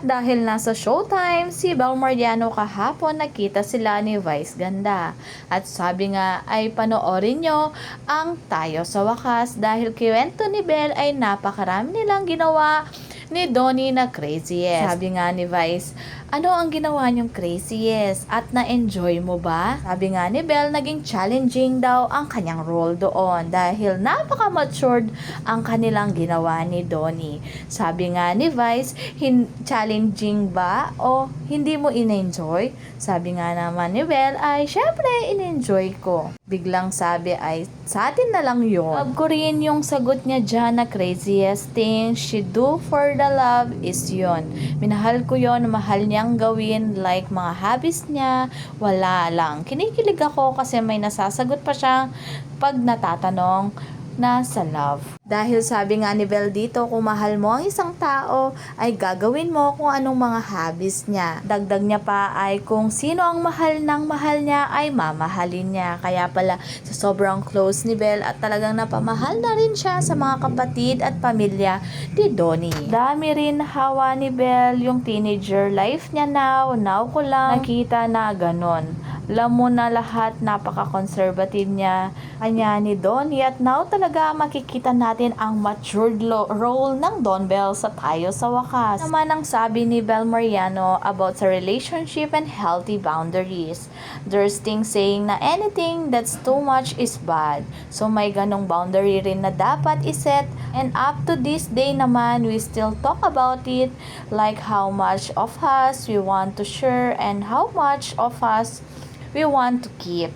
Dahil nasa showtime, si Bel Mariano kahapon nakita sila ni Vice Ganda. At sabi nga ay panoorin nyo ang Tayo sa Wakas dahil kiwento ni Bel ay napakarami nilang ginawa ni Donnie na craziest. Sabi nga ni Vice, ano ang ginawa niyong craziest at na-enjoy mo ba? Sabi nga ni Bel, naging challenging daw ang kanyang role doon dahil napaka-matured ang kanilang ginawa ni Donnie. Sabi nga ni Vice, challenging ba o hindi mo in-enjoy? Sabi nga naman ni Bel ay syempre in-enjoy ko. Biglang sabi ay sa atin na lang yun. Love ko rin yung sagot niya dyan na craziest thing she do for the love is yun. Minahal ko yon, mahal niyang gawin like mga hobbies niya, wala lang. Kinikilig ako kasi may nasasagot pa siyang pag natatanong na sa love. Dahil sabi nga ni Bel dito, kung mahal mo ang isang tao, ay gagawin mo kung anong mga hobbies niya. Dagdag niya pa ay kung sino ang mahal ng mahal niya, ay mamahalin niya. Kaya pala sa sobrang close ni Bel at talagang napamahal na rin siya sa mga kapatid at pamilya ni Donnie. Dami rin hawa ni Bel yung teenager life niya now ko lang nakita na ganon. Alam mo na lahat, napaka-conservative niya kanya ni Donnie at now talaga makikita natin ang matured role ng Don Bel sa Tayo sa Wakas. Naman ang sabi ni Bel Mariano about sa relationship and healthy boundaries. There's things saying na anything that's too much is bad. So may ganong boundary rin na dapat iset, and up to this day naman we still talk about it, like how much of us we want to share and how much of us we want to keep.